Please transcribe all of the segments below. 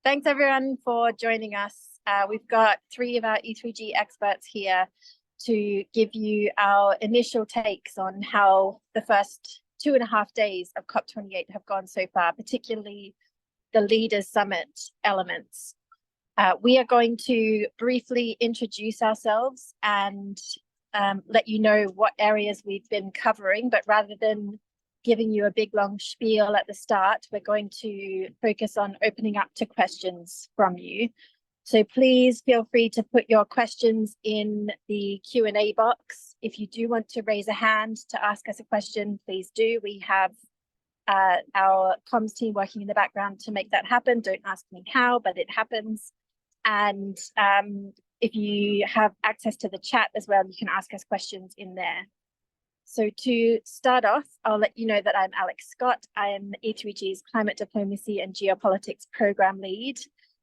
Thanks everyone for joining us. We've got 3 of our E3G experts here to give you our initial takes on how the first 2.5 days of COP28 have gone so far, particularly the Leaders Summit elements. We are going to briefly introduce ourselves and let you know what areas we've been covering, but rather than giving you a big long spiel at the start, we're going to focus on opening up to questions from you. So please feel free to put your questions in the Q&A box. If you do want to raise a hand to ask us a question, please do. We have our comms team working in the background to make that happen. Don't ask me how, but it happens. And if you have access to the chat as well, you can ask us questions in there. So to start off, I'll let you know that I'm Alex Scott. I am E3G's Climate Diplomacy and Geopolitics Programme Lead,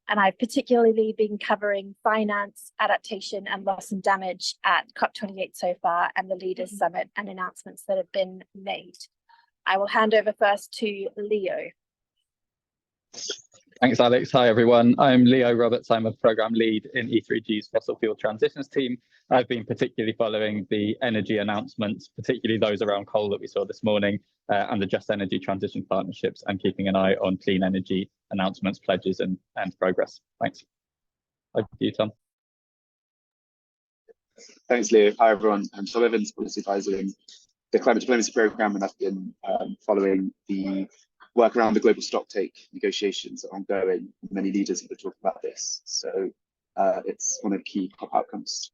and I've particularly been covering finance, adaptation and loss and damage at COP28 so far and the Leaders Summit and announcements that have been made. I will hand over first to Leo. Thanks, Alex. Hi, everyone. I'm Leo Roberts. I'm a Programme Lead in E3G's Fossil Fuel Transitions team. I've been particularly following the energy announcements, particularly those around coal that we saw this morning, and the Just Energy Transition Partnerships, and keeping an eye on clean energy announcements, pledges, and progress. Thanks. Over to you, Tom. Thanks, Leo. Hi, everyone. I'm Tom Evans, Policy Advisor in the Climate Diplomacy Programme, and I've been following the work around the Global Stocktake negotiations that are ongoing. Many leaders have been talking about this, so it's one of the key COP outcomes.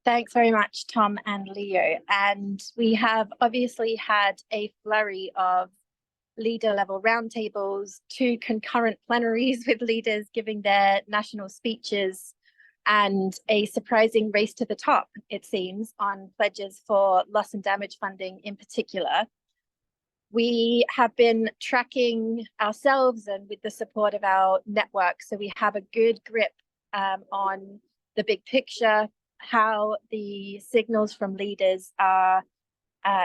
Thanks very much, Tom and Leo. And we have obviously had a flurry of leader-level roundtables, 2 concurrent plenaries with leaders giving their national speeches, and a surprising race to the top, it seems, on pledges for loss and damage funding in particular. We have been tracking ourselves and with the support of our network, so we have a good grip on the big picture, how the signals from leaders are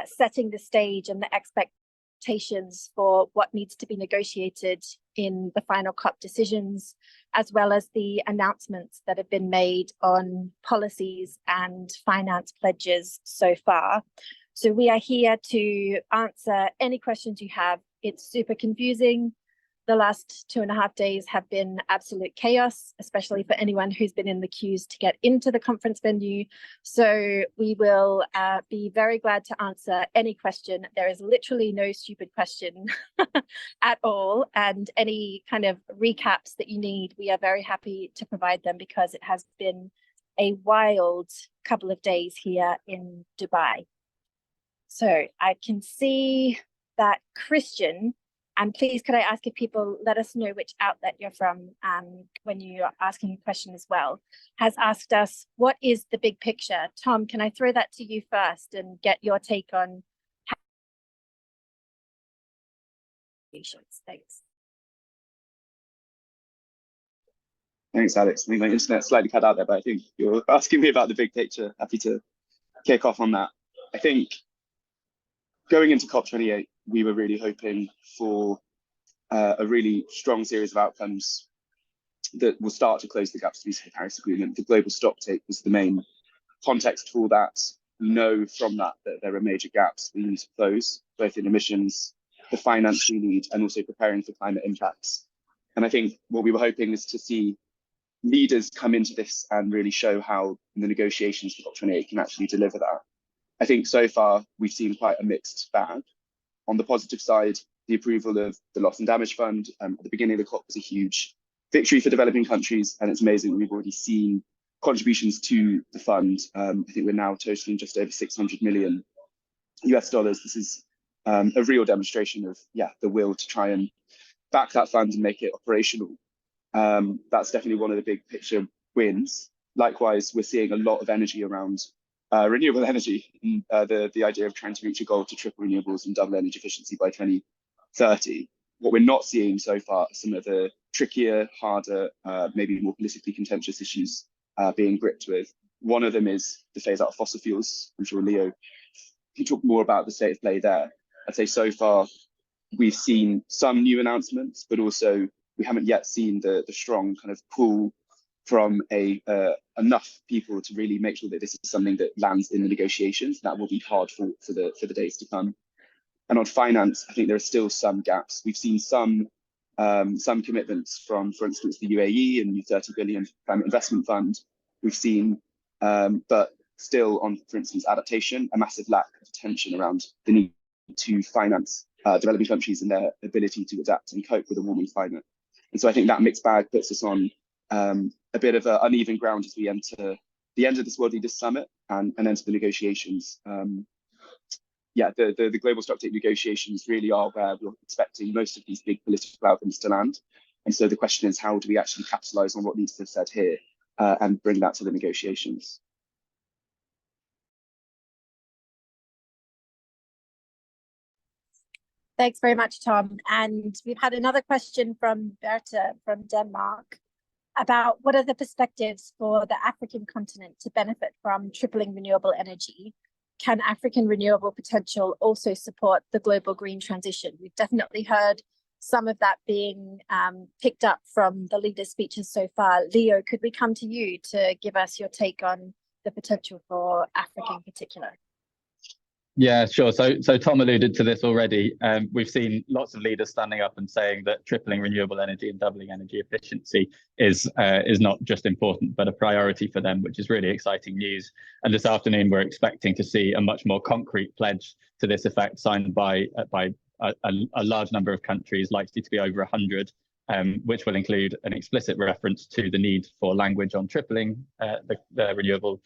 setting the stage and the expectations for what needs to be negotiated in the final COP decisions, as well as the announcements that have been made on policies and finance pledges so far. So we are here to answer any questions you have. It's super confusing. The last 2.5 days have been absolute chaos, especially for anyone who's been in the queues to get into the conference venue. So we will be very glad to answer any question. There is literally no stupid question at all. And any kind of recaps that you need, we are very happy to provide them because it has been a wild couple of days here in Dubai. So I can see that Christian, and please, could I ask if people let us know which outlet you're from when you're asking a question as well, has asked us, what is the big picture? Tom, can I throw that to you first and get your take on how... Thanks. Thanks, Alex. I think my internet slightly cut out there, but I think you're asking me about the big picture. Happy to kick off on that. I think going into COP28, we were really hoping for a really strong series of outcomes that will start to close the gaps to the Paris Agreement. The Global Stocktake was the main context for that. We know from that that there are major gaps we need to close, both in emissions, the finance we need, and also preparing for climate impacts. And I think what we were hoping is to see leaders come into this and really show how the negotiations for COP28 can actually deliver that. I think so far we've seen quite a mixed bag. On the positive side, the approval of the Loss and Damage Fund at the beginning of the COP was a huge victory for developing countries, and it's amazing we've already seen contributions to the fund. I think we're now totaling just over $600 million US. This is a real demonstration of the will to try and back that fund and make it operational. That's definitely one of the big picture wins. Likewise, we're seeing a lot of energy around renewable energy, the idea of trying to reach a goal to triple renewables and double energy efficiency by 2030. What we're not seeing so far are some of the trickier, harder, maybe more politically contentious issues being gripped with. One of them is the phase out of fossil fuels. I'm sure Leo can talk more about the state of play there. I'd say so far, we've seen some new announcements, but also we haven't yet seen the strong kind of pull from enough people to really make sure that this is something that lands in the negotiations. That will be hard for the days to come. And on finance, I think there are still some gaps. We've seen some commitments from, for instance, the UAE and the 30 billion climate investment fund. We've seen, but still on, for instance, adaptation, a massive lack of attention around the need to finance developing countries and their ability to adapt and cope with a warming climate. And so I think that mixed bag puts us on a bit of uneven ground as we enter the end of this World Leaders Summit and enter the negotiations. Yeah, the Global Stocktake negotiations really are where we're expecting most of these big political outcomes to land. And so the question is, how do we actually capitalize on what needs to be said here and bring that to the negotiations? Thanks very much, Tom. And we've had another question from Berta from Denmark about what are the perspectives for the African continent to benefit from tripling renewable energy? Can African renewable potential also support the global green transition? We've definitely heard some of that being picked up from the leaders' speeches so far. Leo, could we come to you to give us your take on the potential for Africa in particular? Yeah, sure. So Tom alluded to this already. We've seen lots of leaders standing up and saying that tripling renewable energy and doubling energy efficiency is not just important, but a priority for them, which is really exciting news. And this afternoon, we're expecting to see a much more concrete pledge to this effect signed by a large number of countries, likely to be over 100, which will include an explicit reference to the need for language on tripling the renewable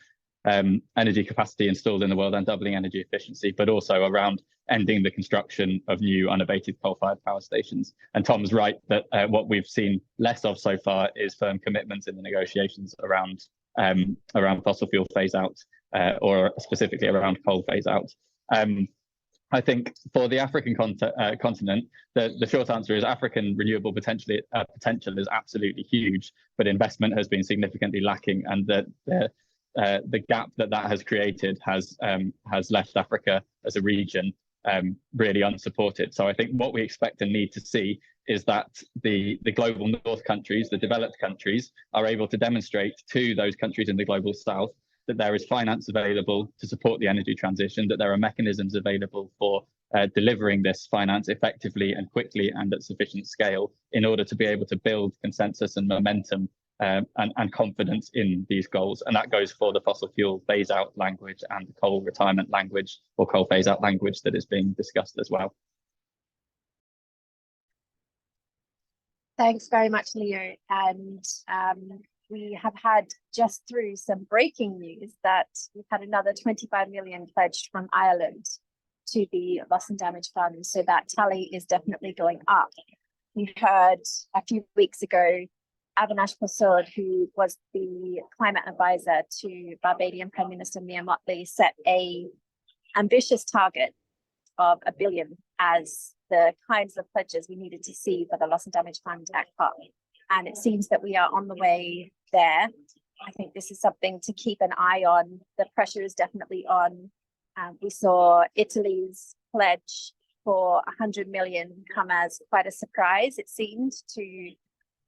energy capacity installed in the world and doubling energy efficiency, but also around ending the construction of new unabated coal-fired power stations. And Tom's right that what we've seen less of so far is firm commitments in the negotiations around fossil fuel phase out, or specifically around coal phase out. I think for the African continent, the short answer is African renewable potential is absolutely huge, but investment has been significantly lacking, and the gap that has created has left Africa as a region really unsupported. So I think what we expect and need to see is that the global north countries, the developed countries, are able to demonstrate to those countries in the global south that there is finance available to support the energy transition, that there are mechanisms available for delivering this finance effectively and quickly and at sufficient scale in order to be able to build consensus and momentum and confidence in these goals. And that goes for the fossil fuel phase out language and the coal retirement language or coal phase out language that is being discussed as well. Thanks very much, Leo. And we have had just through some breaking news that we've had another 25 million pledged from Ireland to the loss and damage fund. So that tally is definitely going up. We heard a few weeks ago Avinash Prasad, who was the climate advisor to Barbadian Prime Minister Mia Mottley, set a ambitious target of $1 billion as the kinds of pledges we needed to see for the loss and damage fund at COP. And it seems that we are on the way there. I think this is something to keep an eye on. The pressure is definitely on. We saw Italy's pledge for 100 million come as quite a surprise, it seemed, to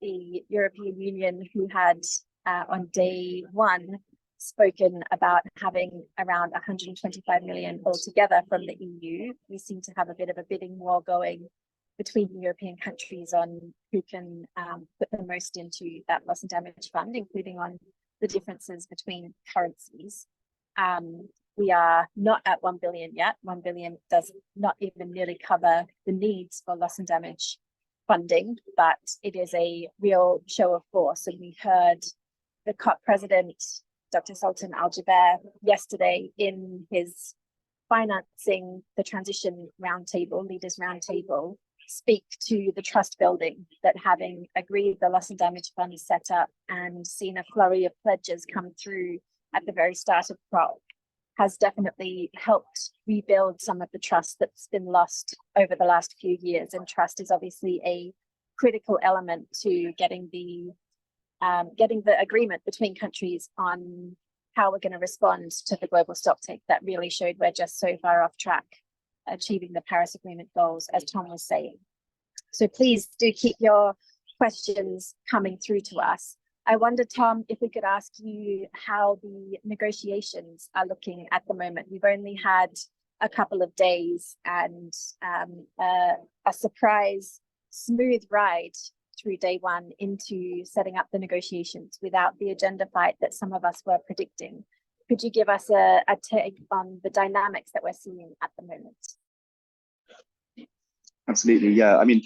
the European Union, who had on day one spoken about having around 125 million altogether from the EU. We seem to have a bit of a bidding war going between the European countries on who can put the most into that loss and damage fund, including on the differences between currencies. We are not at 1 billion yet. 1 billion does not even nearly cover the needs for loss and damage funding, but it is a real show of force. And we heard the COP president, Dr. Sultan Al-Jaber, yesterday in his financing the transition roundtable, leaders roundtable, speak to the trust building that having agreed the loss and damage fund set up and seen a flurry of pledges come through at the very start of COP has definitely helped rebuild some of the trust that's been lost over the last few years. And trust is obviously a critical element to getting the agreement between countries on how we're going to respond to the global stocktake that really showed we're just so far off track. achieving the Paris Agreement goals, as Tom was saying. So please do keep your questions coming through to us. I wonder, Tom, if we could ask you how the negotiations are looking at the moment. We've only had a couple of days and a surprise smooth ride through day one into setting up the negotiations without the agenda fight that some of us were predicting. Could you give us a take on the dynamics that we're seeing at the moment? Absolutely, yeah. I mean,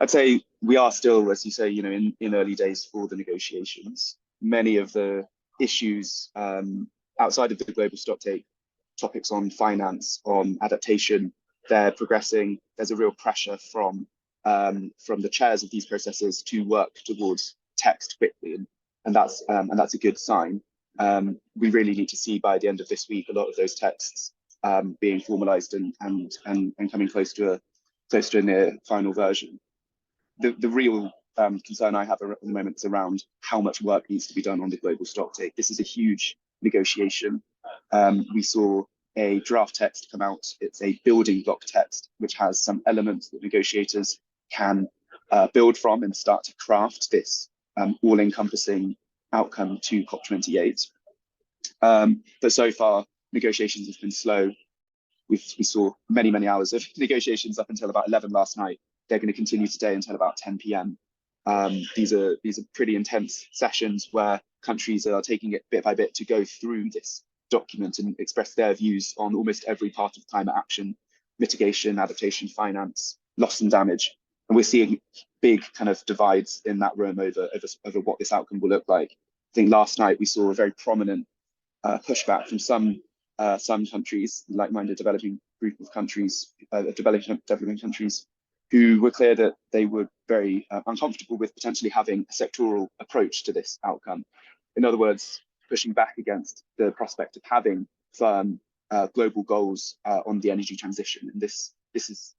I'd say we are still, as you say, in early days for the negotiations. Many of the issues outside of the global stocktake, topics on finance, on adaptation, they're progressing. There's a real pressure from the chairs of these processes to work towards text quickly, and that's a good sign. We really need to see by the end of this week a lot of those texts being formalized and coming close to a near final version. The real concern I have at the moment is around how much work needs to be done on the global stocktake. This is a huge negotiation. We saw a draft text come out. It's a building block text, which has some elements that negotiators can build from and start to craft this all-encompassing outcome to COP28. But so far, negotiations have been slow. We saw many hours of negotiations up until about 11 last night. They're going to continue today until about 10 p.m. These are pretty intense sessions where countries are taking it bit by bit to go through this document and express their views on almost every part of climate action, mitigation, adaptation, finance, loss and damage. And we're seeing big kind of divides in that room over what this outcome will look like. I think last night we saw a very prominent pushback from some countries, like-minded developing group of countries, developing countries, who were clear that they were very uncomfortable with potentially having a sectoral approach to this outcome. In other words, pushing back against the prospect of having firm global goals on the energy transition. And this is,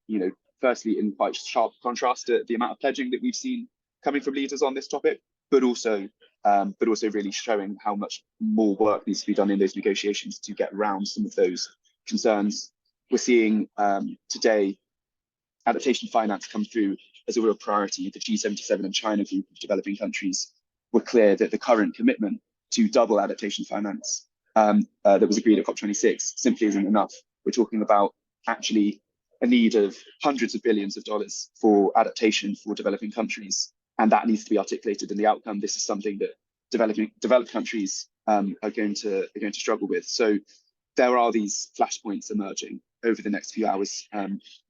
firstly in quite sharp contrast to the amount of pledging that we've seen coming from leaders on this topic, but also really showing how much more work needs to be done in those negotiations to get around some of those concerns. We're seeing today adaptation finance come through as a real priority. The G77 and China group of developing countries were clear that the current commitment to double adaptation finance that was agreed at COP26 simply isn't enough. We're talking about actually a need of hundreds of billions of dollars for adaptation for developing countries, and that needs to be articulated in the outcome. This is something that developed countries are going to struggle with. So there are these flashpoints emerging over the next few hours.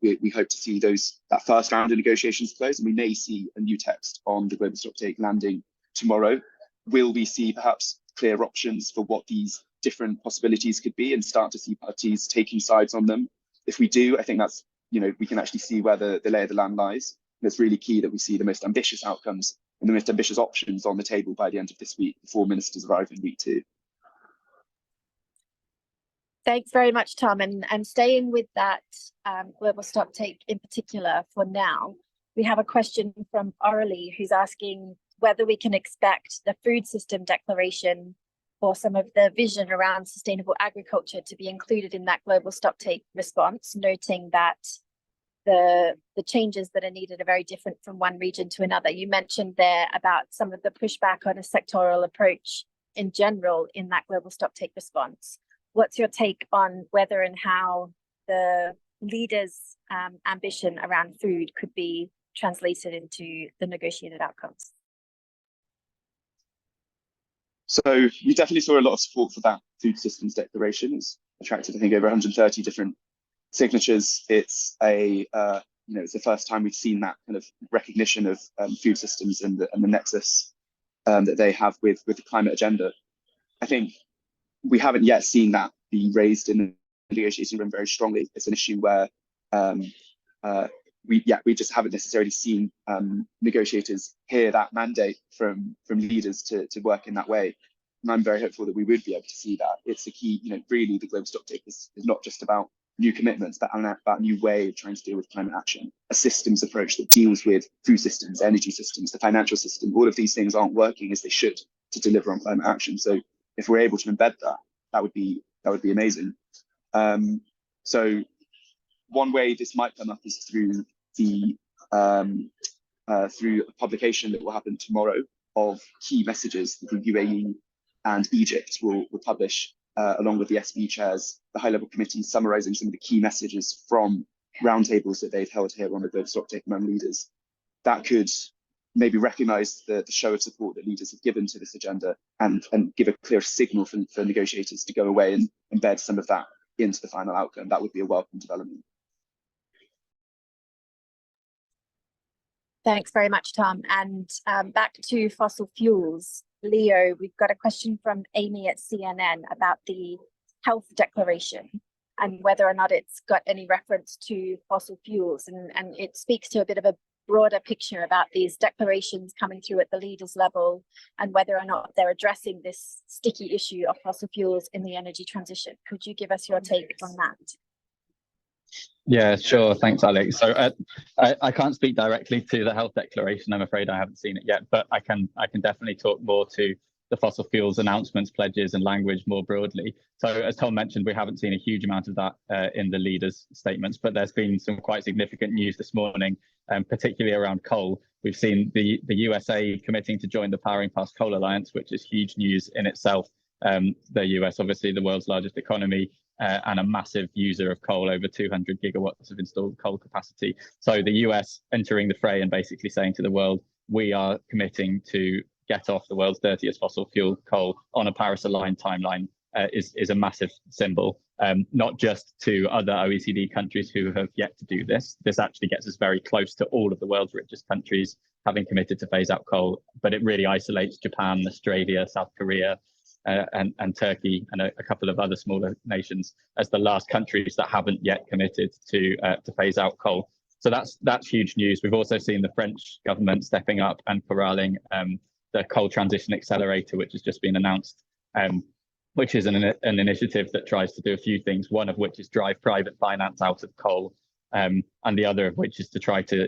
We hope to see that first round of negotiations close, and we may see a new text on the global stocktake landing tomorrow. Will we see perhaps clear options for what these different possibilities could be and start to see parties taking sides on them? If we do, I think that's, we can actually see where the lay of the land lies. And it's really key that we see the most ambitious outcomes and the most ambitious options on the table by the end of this week before ministers arrive in week 2. Thanks very much, Tom. And staying with that global stocktake in particular for now, we have a question from Aurelie who's asking whether we can expect the food system declaration or some of the vision around sustainable agriculture to be included in that global stocktake response, noting that the changes that are needed are very different from one region to another. You mentioned there about some of the pushback on a sectoral approach in general in that global stocktake response. What's your take on whether and how the leaders' ambition around food could be translated into the negotiated outcomes? So we definitely saw a lot of support for that food systems declaration. It's attracted, I think, over 130 different signatures. It's it's the first time we've seen that kind of recognition of food systems and the nexus that they have with the climate agenda. I think we haven't yet seen that be raised in the negotiation room very strongly. It's an issue where we just haven't necessarily seen negotiators hear that mandate from leaders to work in that way. And I'm very hopeful that we would be able to see that. It's the key, really the global stocktake is not just about new commitments, but about a new way of trying to deal with climate action, a systems approach that deals with food systems, energy systems, the financial system. All of these things aren't working as they should to deliver on climate action. So if we're able to embed that would be amazing. So one way this might come up is through through a publication that will happen tomorrow of key messages that the UAE and Egypt will publish along with the SB chairs, the high-level committee, summarising some of the key messages from roundtables that they've held here on the Global Stocktake among leaders. That could maybe recognise the show of support that leaders have given to this agenda and give a clear signal for negotiators to go away and embed some of that into the final outcome. That would be a welcome development. Thanks very much, Tom. And back to fossil fuels. Leo, we've got a question from Amy at CNN about the health declaration and whether or not it's got any reference to fossil fuels. And it speaks to a bit of a broader picture about these declarations coming through at the leaders level and whether or not they're addressing this sticky issue of fossil fuels in the energy transition. Could you give us your take on that? Yeah, sure. Thanks, Alex. So I can't speak directly to the health declaration. I'm afraid I haven't seen it yet, but I can definitely talk more to the fossil fuels announcements, pledges and language more broadly. So as Tom mentioned, we haven't seen a huge amount of that in the leaders' statements, but there's been some quite significant news this morning, particularly around coal. We've seen the USA committing to join the Powering Past Coal Alliance, which is huge news in itself. The US, obviously the world's largest economy, and a massive user of coal, over 200 gigawatts of installed coal capacity. So the US entering the fray and basically saying to the world, we are committing to get off the world's dirtiest fossil fuel, coal, on a Paris-aligned timeline is a massive symbol, not just to other OECD countries who have yet to do this. This actually gets us very close to all of the world's richest countries having committed to phase out coal, but it really isolates Japan, Australia, South Korea, and Turkey and a couple of other smaller nations as the last countries that haven't yet committed to phase out coal. So that's huge news. We've also seen the French government stepping up and corralling the Coal Transition Accelerator, which has just been announced, which is an initiative that tries to do a few things, one of which is drive private finance out of coal, and the other of which is to try to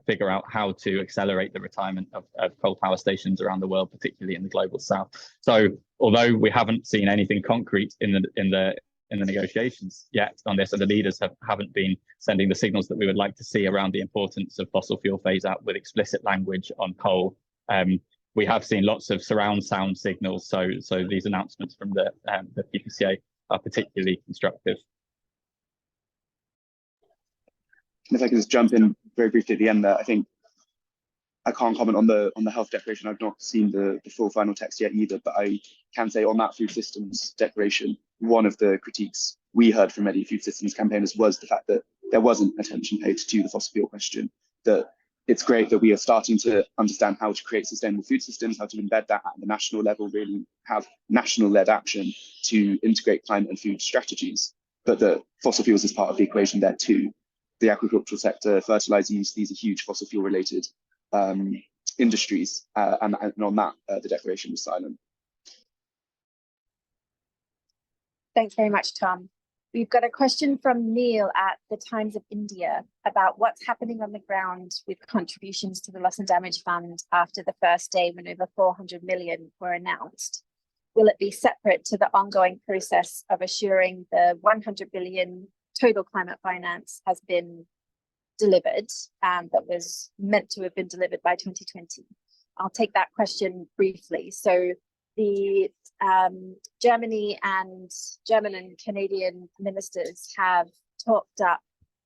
figure out how to accelerate the retirement of coal power stations around the world, particularly in the global south. So although we haven't seen anything concrete in the negotiations yet on this, and the leaders haven't been sending the signals that we would like to see around the importance of fossil fuel phase out with explicit language on coal, we have seen lots of surround sound signals. So these announcements from the PPCA are particularly constructive. If I could just jump in very briefly at the end there, I think I can't comment on the health declaration. I've not seen the full final text yet either, but I can say on that food systems declaration, one of the critiques we heard from many food systems campaigners was the fact that there wasn't attention paid to the fossil fuel question. That it's great that we are starting to understand how to create sustainable food systems, how to embed that at the national level, really have national-led action to integrate climate and food strategies, but that fossil fuels is part of the equation there too. The agricultural sector, fertilizer use, these are huge fossil fuel related industries, and on that, the declaration was silent. Thanks very much, Tom. We've got a question from Neil at the Times of India about what's happening on the ground with contributions to the Loss and Damage Fund after the first day when over 400 million were announced. Will it be separate to the ongoing process of assuring the 100 billion total climate finance has been delivered, that was meant to have been delivered by 2020? I'll take that question briefly. So the German and Canadian ministers have topped up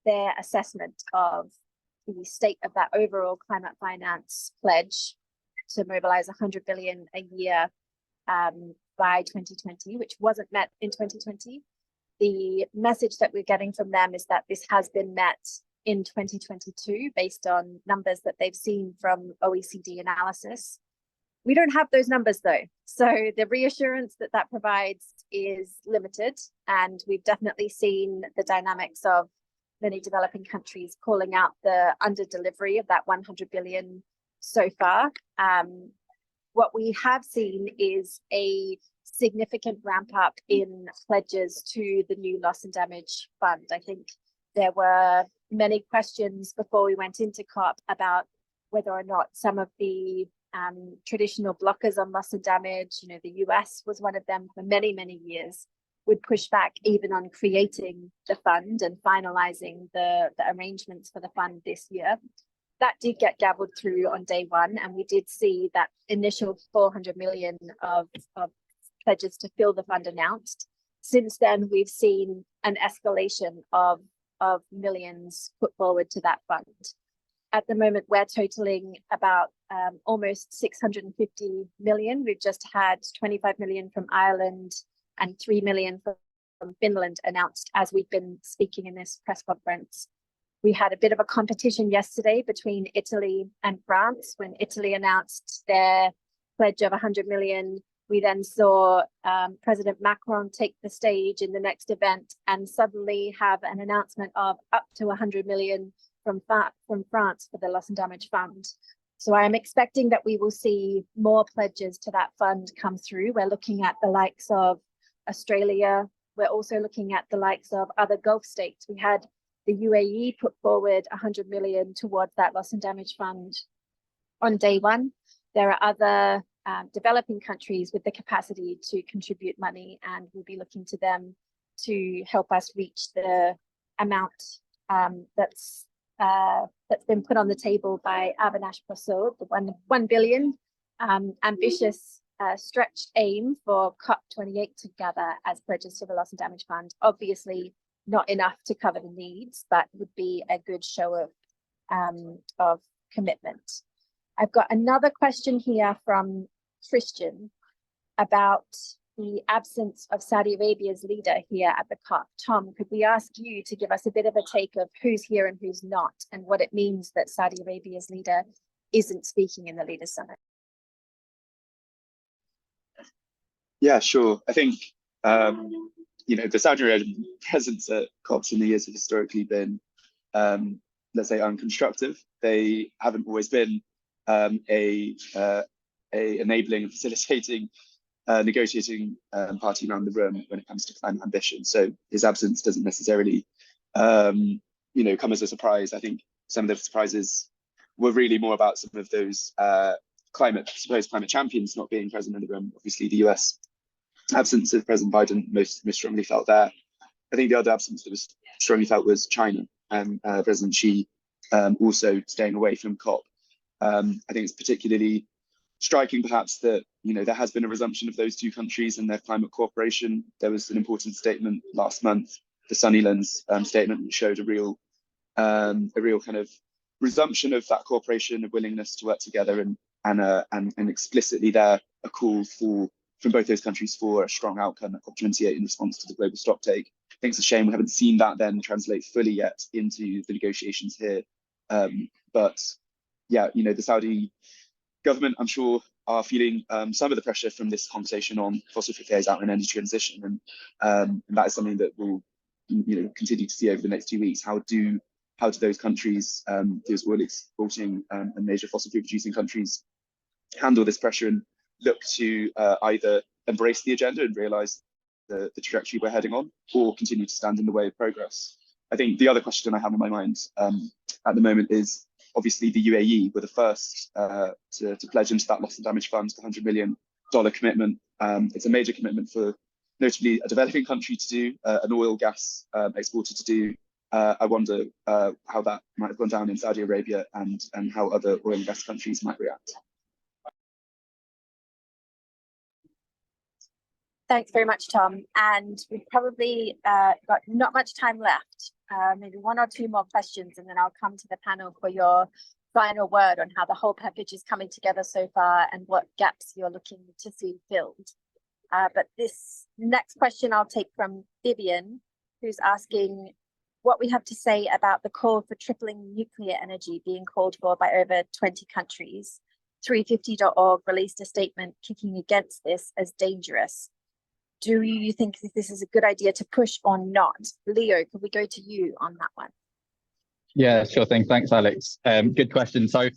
their assessment of the state of that overall climate finance pledge to mobilize 100 billion a year by 2020, which wasn't met in 2020. The message that we're getting from them is that this has been met in 2022 based on numbers that they've seen from OECD analysis. We don't have those numbers though. So the reassurance that that provides is limited, and we've definitely seen the dynamics of many developing countries calling out the under delivery of that 100 billion so far. What we have seen is a significant ramp up in pledges to the new Loss and Damage Fund. I think there were many questions before we went into COP about whether or not some of the traditional blockers on loss and damage, the US was one of them for many, many years, would push back even on creating the fund and finalizing the arrangements for the fund this year. That did get gabbled through on day one, and we did see that initial 400 million of pledges to fill the fund announced. Since then, we've seen an escalation of millions put forward to that fund. At the moment, we're totaling about almost 650 million. We've just had 25 million from Ireland and 3 million from Finland announced as we've been speaking in this press conference. We had a bit of a competition yesterday between Italy and France. When Italy announced their pledge of 100 million, we then saw President Macron take the stage in the next event and suddenly have an announcement of up to 100 million from France for the Loss and Damage Fund. So I am expecting that we will see more pledges to that fund come through. We're looking at the likes of Australia. We're also looking at the likes of other Gulf states. We had the UAE put forward 100 million towards that Loss and Damage Fund on day one. There are other developing countries with the capacity to contribute money, and we'll be looking to them to help us reach the amount that's been put on the table by Avinash Prasad, the 1 billion ambitious stretched aim for COP28 to gather as pledges to the Loss and Damage Fund. Obviously, not enough to cover the needs, but would be a good show of commitment. I've got another question here from Christian about the absence of Saudi Arabia's leader here at the COP. Tom, could we ask you to give us a bit of a take of who's here and who's not, and what it means that Saudi Arabia's leader isn't speaking in the Leaders' Summit? Yeah, sure. I think the Saudi Arabian presence at COPs in the years have historically been, let's say, unconstructive. They haven't always been a enabling and facilitating negotiating party around the room when it comes to climate ambition. So his absence doesn't necessarily come as a surprise. I think some of the surprises were really more about some of those supposed climate champions not being present in the room. Obviously, the US absence of President Biden most strongly felt there. I think the other absence that was strongly felt was China, and President Xi also staying away from COP. I think it's particularly striking, perhaps, that there has been a resumption of those two countries and their climate cooperation. There was an important statement last month, the Sunnylands statement, which showed a real kind of resumption of that cooperation, a willingness to work together, and explicitly there a call from both those countries for a strong outcome at COP28 in response to the Global Stocktake. I think it's a shame we haven't seen that then translate fully yet into the negotiations here. But yeah, the Saudi government, I'm sure, are feeling some of the pressure from this conversation on fossil fuel phase out and energy transition, and that is something that we'll continue to see over the next 2 weeks. How do those countries, those oil exporting and major fossil fuel producing countries, handle this pressure and look to either embrace the agenda and realize the trajectory we're heading on, or continue to stand in the way of progress? I think the other question I have in my mind at the moment is, obviously, the UAE were the first to pledge into that Loss and Damage Fund, the $100 million commitment. It's a major commitment for notably a developing country to do, an oil gas exporter to do. I wonder how that might have gone down in Saudi Arabia, and how other oil and gas countries might react. Thanks very much, Tom. And we've probably got not much time left, maybe one or two more questions, and then I'll come to the panel for your final word on how the whole package is coming together so far and what gaps you're looking to see filled. But this next question I'll take from Vivian, who's asking what we have to say about the call for tripling nuclear energy being called for by over 20 countries. 350.org released a statement kicking against this as dangerous. Do you think this is a good idea to push or not? Leo, could we go to you on that one? Yeah, sure thing. Thanks, Alex. Good question. So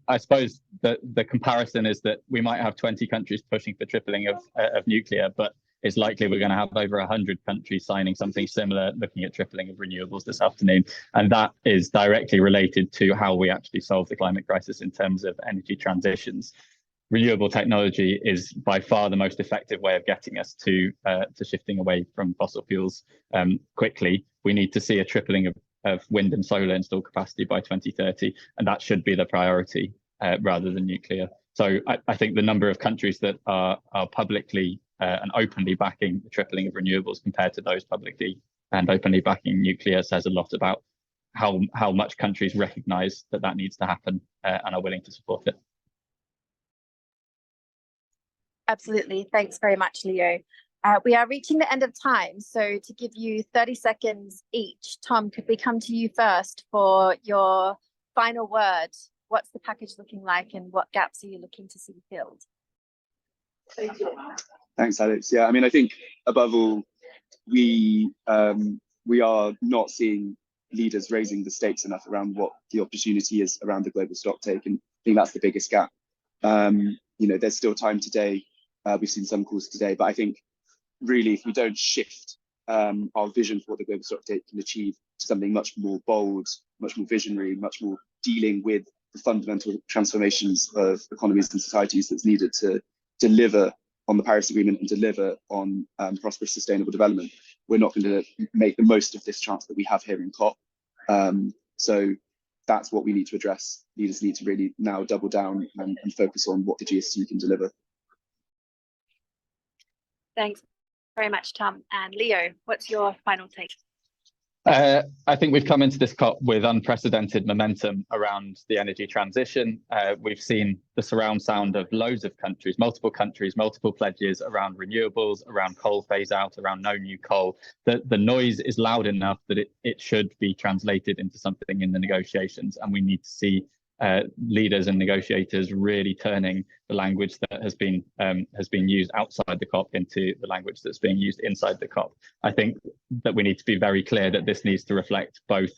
I suppose the comparison is that we might have 20 countries pushing for tripling of nuclear, but it's likely we're going to have over 100 countries signing something similar, looking at tripling of renewables this afternoon. And that is directly related to how we actually solve the climate crisis in terms of energy transitions. renewable technology is by far the most effective way of getting us to shifting away from fossil fuels quickly. We need to see a tripling of wind and solar installed capacity by 2030, and that should be the priority rather than nuclear. So I think the number of countries that are publicly and openly backing the tripling of renewables compared to those publicly and openly backing nuclear says a lot about how much countries recognise that needs to happen and are willing to support it. Absolutely. Thanks very much, Leo. We are reaching the end of time, so to give you 30 seconds each, Tom, could we come to you first for your final word? What's the package looking like and what gaps are you looking to see filled? Thanks, Alex. Yeah, I mean, I think above all, we are not seeing leaders raising the stakes enough around what the opportunity is around the global stocktake, and I think that's the biggest gap. There's still time today. We've seen some calls today, but I think really if we don't shift our vision for what the global stocktake can achieve to something much more bold, much more visionary, much more dealing with the fundamental transformations of economies and societies that's needed to deliver on the Paris Agreement and deliver on prosperous, sustainable development, we're not going to make the most of this chance that we have here in COP. So that's what we need to address. Leaders need to really now double down and focus on what the GST can deliver. Thanks very much, Tom. And Leo, what's your final take? I think we've come into this COP with unprecedented momentum around the energy transition. We've seen the surround sound of loads of countries, multiple pledges around renewables, around coal phase out, around no new coal. The noise is loud enough that it should be translated into something in the negotiations, and we need to see leaders and negotiators really turning the language that has been used outside the COP into the language that's being used inside the COP. I think that we need to be very clear that this needs to reflect both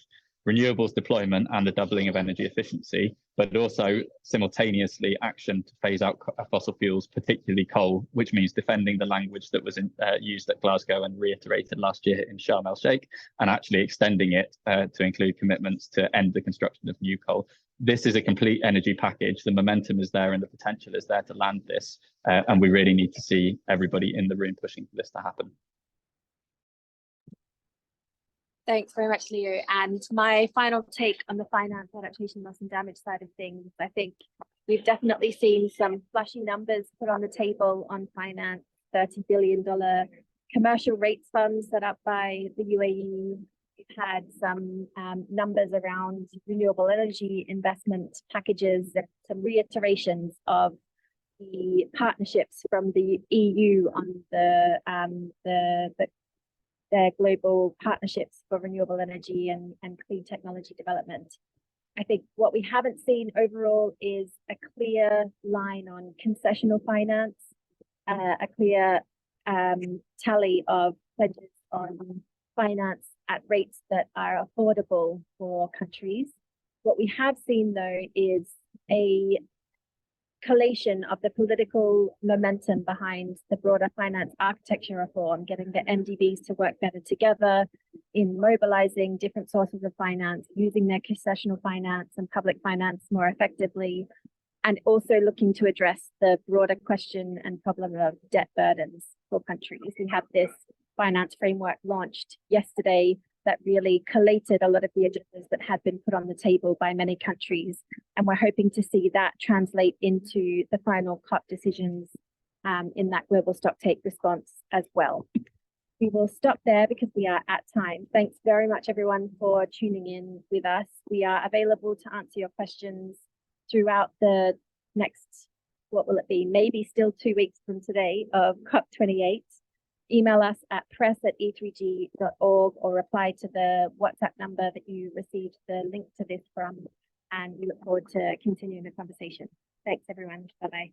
renewables deployment and the doubling of energy efficiency, but also simultaneously action to phase out fossil fuels, particularly coal, which means defending the language that was used at Glasgow and reiterated last year in Sharm el-Sheikh, and actually extending it to include commitments to end the construction of new coal. This is a complete energy package. The momentum is there and the potential is there to land this, and we really need to see everybody in the room pushing for this to happen. Thanks very much, Leo. And my final take on the finance, adaptation, loss and damage side of things, I think we've definitely seen some flashy numbers put on the table on finance, $30 billion commercial rates funds set up by the UAE. We've had some numbers around renewable energy investment packages, some reiterations of the partnerships from the EU on their global partnerships for renewable energy and clean technology development. I think what we haven't seen overall is a clear line on concessional finance, a clear tally of pledges on finance at rates that are affordable for countries. What we have seen, though, is a collation of the political momentum behind the broader finance architecture reform, getting the MDBs to work better together in mobilizing different sources of finance, using their concessional finance and public finance more effectively, and also looking to address the broader question and problem of debt burdens for countries. We have this finance framework launched yesterday that really collated a lot of the agendas that had been put on the table by many countries. And we're hoping to see that translate into the final COP decisions in that global stocktake response as well. We will stop there because we are at time. Thanks very much, everyone, for tuning in with us. We are available to answer your questions throughout the next, what will it be, maybe still 2 weeks from today of COP28. Email us at press@e3g.org or reply to the WhatsApp number that you received the link to this from, and we look forward to continuing the conversation. Thanks, everyone. Bye-bye.